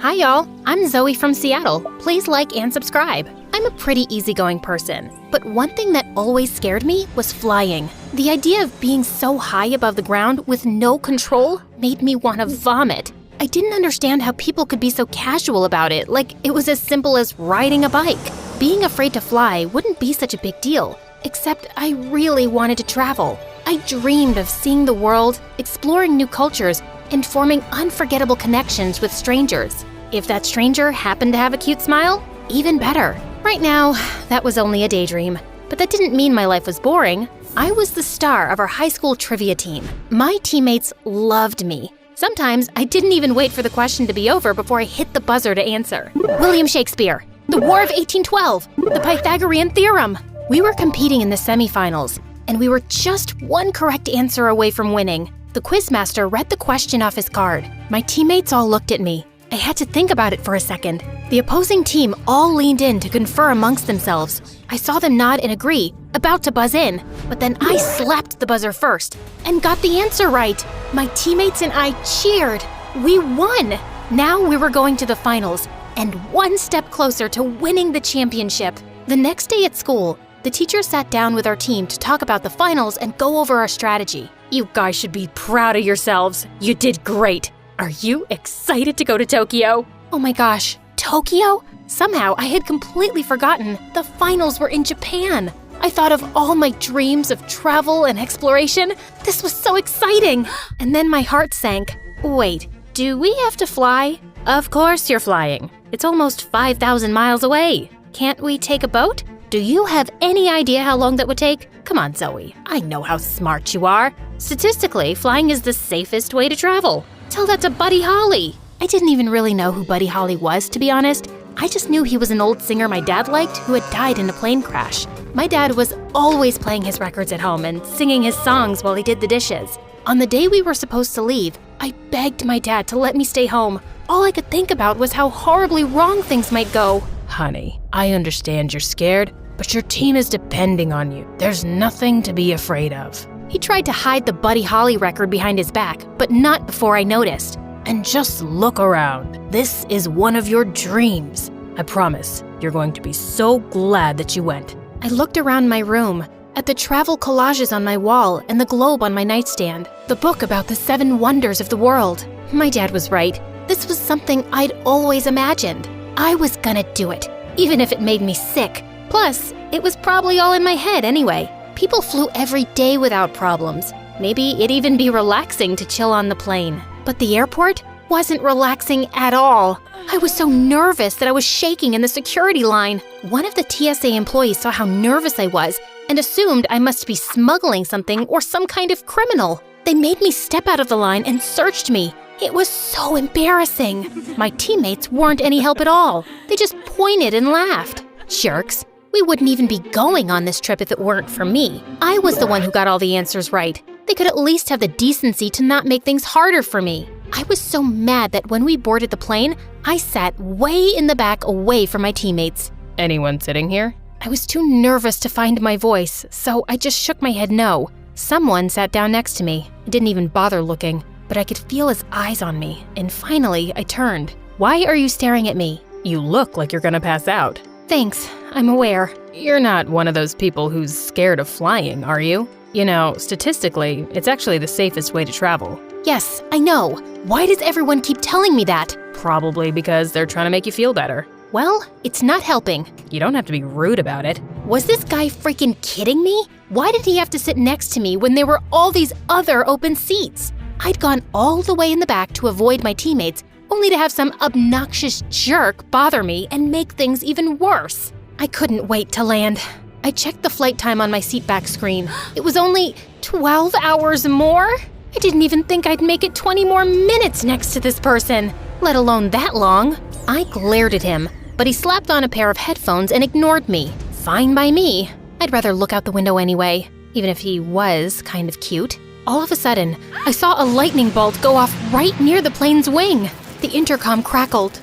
Hi y'all, I'm Zoe from Seattle. Please like and subscribe. I'm a pretty easygoing person, but one thing that always scared me was flying. The idea of being so high above the ground with no control made me want to vomit. I didn't understand how people could be so casual about it, like it was as simple as riding a bike. Being afraid to fly wouldn't be such a big deal, except I really wanted to travel. I dreamed of seeing the world, exploring new cultures, and forming unforgettable connections with strangers. If that stranger happened to have a cute smile, even better. Right now, that was only a daydream, but that didn't mean my life was boring. I was the star of our high school trivia team. My teammates loved me. Sometimes I didn't even wait for the question to be over before I hit the buzzer to answer. William Shakespeare, the War of 1812, the Pythagorean Theorem. We were competing in the semifinals, and we were just one correct answer away from winning. The quizmaster read the question off his card. My teammates all looked at me. I had to think about it for a second. The opposing team all leaned in to confer amongst themselves. I saw them nod and agree, about to buzz in, but then I slapped the buzzer first and got the answer right. My teammates and I cheered. We won! Now we were going to the finals and one step closer to winning the championship. The next day at school, the teacher sat down with our team to talk about the finals and go over our strategy. You guys should be proud of yourselves. You did great. Are you excited to go to Tokyo? Oh my gosh, Tokyo? Somehow I had completely forgotten the finals were in Japan. I thought of all my dreams of travel and exploration. This was so exciting. And then my heart sank. Wait, do we have to fly? Of course you're flying. It's almost 5,000 miles away. Can't we take a boat? Do you have any idea how long that would take? Come on, Zoe. I know how smart you are. Statistically, flying is the safest way to travel. Tell that to Buddy Holly. I didn't even really know who Buddy Holly was, to be honest. I just knew he was an old singer my dad liked who had died in a plane crash. My dad was always playing his records at home and singing his songs while he did the dishes. On the day we were supposed to leave, I begged my dad to let me stay home. All I could think about was how horribly wrong things might go. Honey, I understand you're scared, but your team is depending on you. There's nothing to be afraid of. He tried to hide the Buddy Holly record behind his back, but not before I noticed. And just look around. This is one of your dreams. I promise, you're going to be so glad that you went. I looked around my room, at the travel collages on my wall and the globe on my nightstand, the book about the 7 wonders of the world. My dad was right. This was something I'd always imagined. I was gonna do it, even if it made me sick. Plus, it was probably all in my head anyway. People flew every day without problems. Maybe it'd even be relaxing to chill on the plane. But the airport wasn't relaxing at all. I was so nervous that I was shaking in the security line. One of the TSA employees saw how nervous I was and assumed I must be smuggling something or some kind of criminal. They made me step out of the line and searched me. It was so embarrassing. My teammates weren't any help at all. They just pointed and laughed. Jerks. We wouldn't even be going on this trip if it weren't for me. I was the one who got all the answers right. They could at least have the decency to not make things harder for me. I was so mad that when we boarded the plane, I sat way in the back away from my teammates. Anyone sitting here? I was too nervous to find my voice, so I just shook my head no. Someone sat down next to me. I didn't even bother looking, but I could feel his eyes on me, and finally I turned. Why are you staring at me? You look like you're gonna pass out. Thanks, I'm aware. You're not one of those people who's scared of flying, are you? You know, statistically, it's actually the safest way to travel. Yes, I know. Why does everyone keep telling me that? Probably because they're trying to make you feel better. Well, it's not helping. You don't have to be rude about it. Was this guy freaking kidding me? Why did he have to sit next to me when there were all these other open seats? I'd gone all the way in the back to avoid my teammates, only to have some obnoxious jerk bother me and make things even worse. I couldn't wait to land. I checked the flight time on my seatback screen. It was only 12 hours more? I didn't even think I'd make it 20 more minutes next to this person, let alone that long. I glared at him, but he slapped on a pair of headphones and ignored me. Fine by me. I'd rather look out the window anyway, even if he was kind of cute. All of a sudden, I saw a lightning bolt go off right near the plane's wing. The intercom crackled.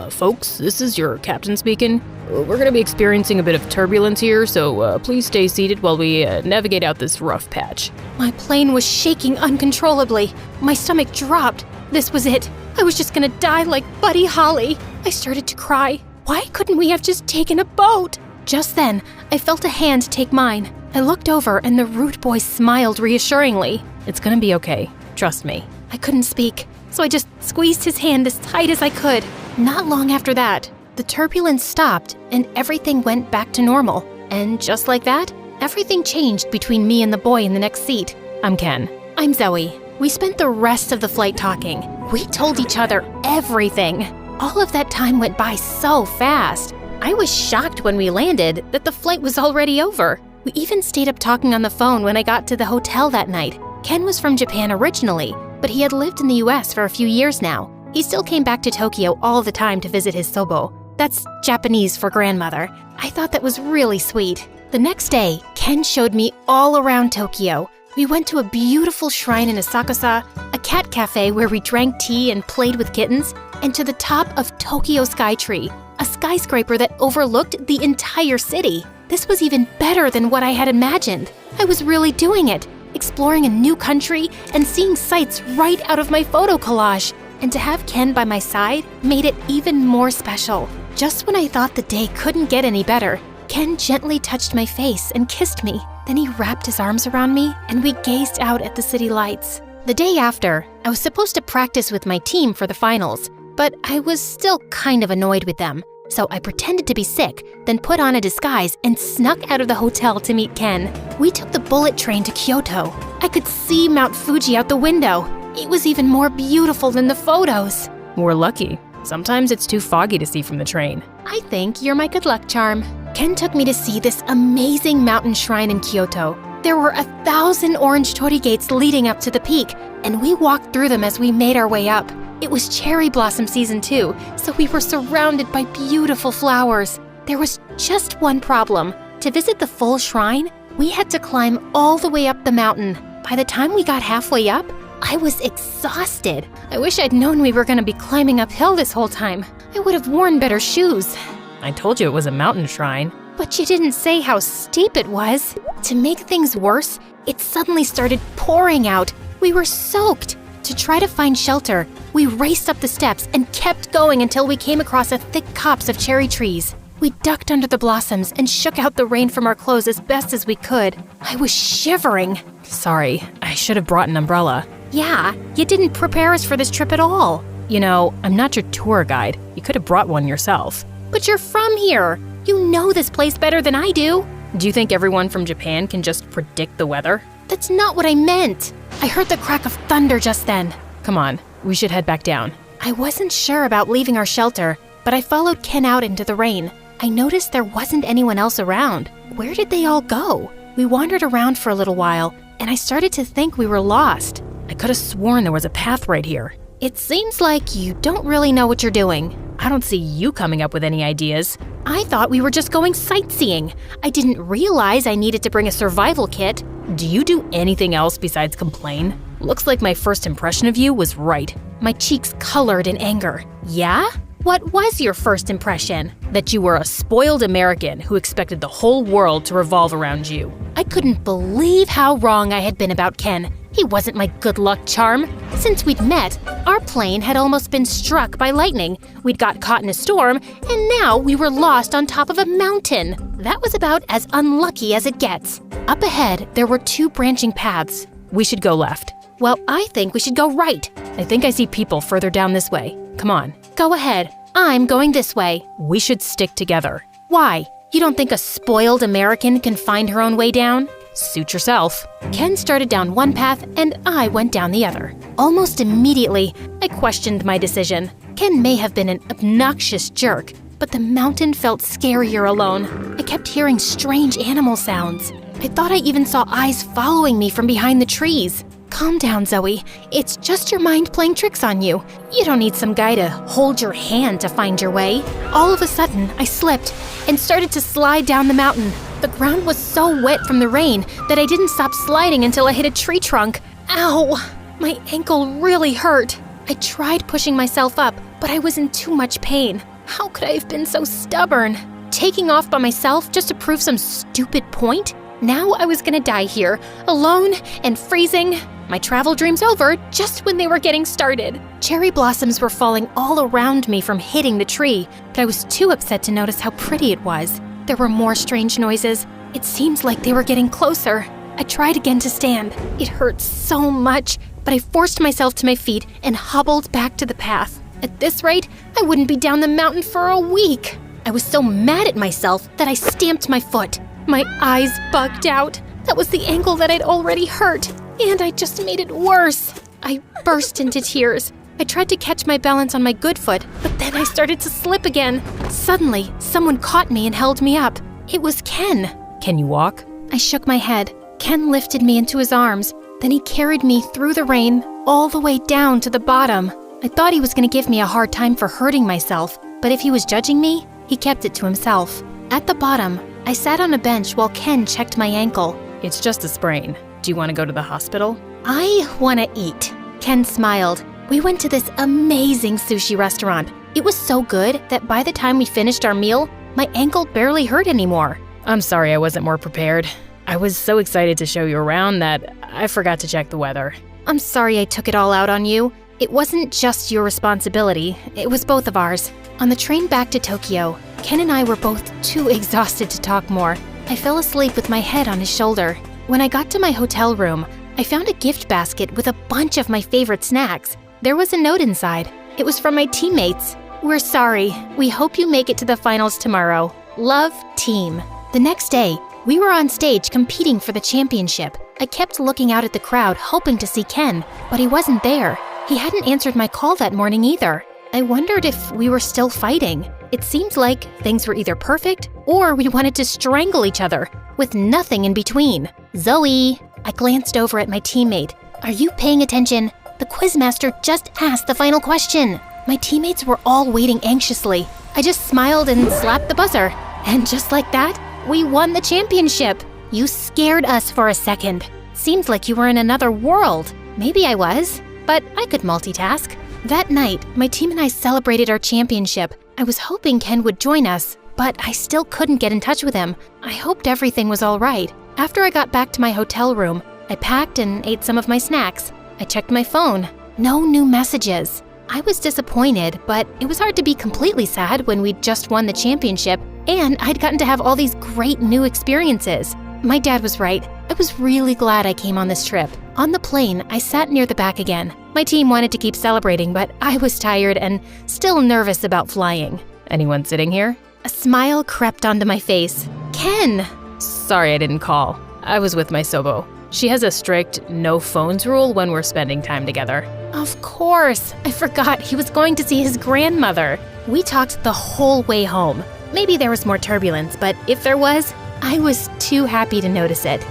Folks, this is your captain speaking. We're gonna be experiencing a bit of turbulence here, so please stay seated while we navigate out this rough patch. My plane was shaking uncontrollably. My stomach dropped. This was it. I was just gonna die like Buddy Holly. I started to cry. Why couldn't we have just taken a boat? Just then, I felt a hand take mine. I looked over and the rude boy smiled reassuringly. It's gonna be okay. Trust me. I couldn't speak, so I just squeezed his hand as tight as I could. Not long after that, the turbulence stopped and everything went back to normal. And just like that, everything changed between me and the boy in the next seat. I'm Ken. I'm Zoe. We spent the rest of the flight talking. We told each other everything. All of that time went by so fast. I was shocked when we landed that the flight was already over. We even stayed up talking on the phone when I got to the hotel that night. Ken was from Japan originally, but he had lived in the US for a few years now. He still came back to Tokyo all the time to visit his sobo. That's Japanese for grandmother. I thought that was really sweet. The next day, Ken showed me all around Tokyo. We went to a beautiful shrine in Asakusa, a cat cafe where we drank tea and played with kittens, and to the top of Tokyo Skytree, a skyscraper that overlooked the entire city. This was even better than what I had imagined. I was really doing it, exploring a new country and seeing sights right out of my photo collage. And to have Ken by my side made it even more special. Just when I thought the day couldn't get any better, Ken gently touched my face and kissed me. Then he wrapped his arms around me and we gazed out at the city lights. The day after, I was supposed to practice with my team for the finals, but I was still kind of annoyed with them. So I pretended to be sick, then put on a disguise and snuck out of the hotel to meet Ken. We took the bullet train to Kyoto. I could see Mount Fuji out the window. It was even more beautiful than the photos. We're lucky. Sometimes it's too foggy to see from the train. I think you're my good luck charm. Ken took me to see this amazing mountain shrine in Kyoto. There were 1,000 orange torii gates leading up to the peak, and we walked through them as we made our way up. It was cherry blossom season too, so we were surrounded by beautiful flowers. There was just one problem. To visit the full shrine, we had to climb all the way up the mountain. By the time we got halfway up, I was exhausted. I wish I'd known we were going to be climbing uphill this whole time. I would have worn better shoes. I told you it was a mountain shrine. But you didn't say how steep it was. To make things worse, it suddenly started pouring out. We were soaked. To try to find shelter, we raced up the steps and kept going until we came across a thick copse of cherry trees. We ducked under the blossoms and shook out the rain from our clothes as best as we could. I was shivering. Sorry, I should have brought an umbrella. Yeah, you didn't prepare us for this trip at all. You know, I'm not your tour guide. You could have brought one yourself. But you're from here. You know this place better than I do. Do you think everyone from Japan can just predict the weather? That's not what I meant. I heard the crack of thunder just then. Come on, we should head back down. I wasn't sure about leaving our shelter, but I followed Ken out into the rain. I noticed there wasn't anyone else around. Where did they all go? We wandered around for a little while, and I started to think we were lost. I could have sworn there was a path right here. It seems like you don't really know what you're doing. I don't see you coming up with any ideas. I thought we were just going sightseeing. I didn't realize I needed to bring a survival kit. Do you do anything else besides complain? Looks like my first impression of you was right. My cheeks colored in anger. Yeah? What was your first impression? That you were a spoiled American who expected the whole world to revolve around you. I couldn't believe how wrong I had been about Ken. He wasn't my good luck charm. Since we'd met, our plane had almost been struck by lightning. We'd got caught in a storm, and now we were lost on top of a mountain. That was about as unlucky as it gets. Up ahead, there were 2 branching paths. We should go left. Well, I think we should go right. I think I see people further down this way. Come on. Go ahead. I'm going this way. We should stick together. Why? You don't think a spoiled American can find her own way down? Suit yourself. Ken started down one path and I went down the other. Almost immediately, I questioned my decision. Ken may have been an obnoxious jerk, but the mountain felt scarier alone. I kept hearing strange animal sounds. I thought I even saw eyes following me from behind the trees. Calm down, Zoe. It's just your mind playing tricks on you. You don't need some guy to hold your hand to find your way. All of a sudden, I slipped and started to slide down the mountain. The ground was so wet from the rain that I didn't stop sliding until I hit a tree trunk. Ow! My ankle really hurt. I tried pushing myself up, but I was in too much pain. How could I have been so stubborn? Taking off by myself just to prove some stupid point? Now I was gonna die here, alone and freezing. My travel dreams over just when they were getting started. Cherry blossoms were falling all around me from hitting the tree, but I was too upset to notice how pretty it was. There were more strange noises. It seemed like they were getting closer. I tried again to stand. It hurt so much, but I forced myself to my feet and hobbled back to the path. At this rate, I wouldn't be down the mountain for a week. I was so mad at myself that I stamped my foot. My eyes bugged out. That was the ankle that I'd already hurt, and I just made it worse. I burst into tears. I tried to catch my balance on my good foot, but then I started to slip again. Suddenly, someone caught me and held me up. It was Ken. Can you walk? I shook my head. Ken lifted me into his arms. Then he carried me through the rain all the way down to the bottom. I thought he was going to give me a hard time for hurting myself, but if he was judging me, he kept it to himself. At the bottom, I sat on a bench while Ken checked my ankle. It's just a sprain. Do you want to go to the hospital? I want to eat. Ken smiled. We went to this amazing sushi restaurant. It was so good that by the time we finished our meal, my ankle barely hurt anymore. I'm sorry I wasn't more prepared. I was so excited to show you around that I forgot to check the weather. I'm sorry I took it all out on you. It wasn't just your responsibility, it was both of ours. On the train back to Tokyo, Ken and I were both too exhausted to talk more. I fell asleep with my head on his shoulder. When I got to my hotel room, I found a gift basket with a bunch of my favorite snacks. There was a note inside. It was from my teammates. We're sorry. We hope you make it to the finals tomorrow. Love, team. The next day, we were on stage competing for the championship. I kept looking out at the crowd, hoping to see Ken, but he wasn't there. He hadn't answered my call that morning either. I wondered if we were still fighting. It seemed like things were either perfect or we wanted to strangle each other, with nothing in between. Zoe! I glanced over at my teammate. Are you paying attention? The quizmaster just asked the final question. My teammates were all waiting anxiously. I just smiled and slapped the buzzer. And just like that, we won the championship. You scared us for a second. Seemed like you were in another world. Maybe I was, but I could multitask. That night, my team and I celebrated our championship. I was hoping Ken would join us, but I still couldn't get in touch with him. I hoped everything was all right. After I got back to my hotel room, I packed and ate some of my snacks. I checked my phone. No new messages. I was disappointed, but it was hard to be completely sad when we'd just won the championship and I'd gotten to have all these great new experiences. My dad was right. I was really glad I came on this trip. On the plane, I sat near the back again. My team wanted to keep celebrating, but I was tired and still nervous about flying. Anyone sitting here? A smile crept onto my face. Ken! Sorry I didn't call. I was with my Sobo. She has a strict no phones rule when we're spending time together. Of course! I forgot he was going to see his grandmother. We talked the whole way home. Maybe there was more turbulence, but if there was, I was too happy to notice it.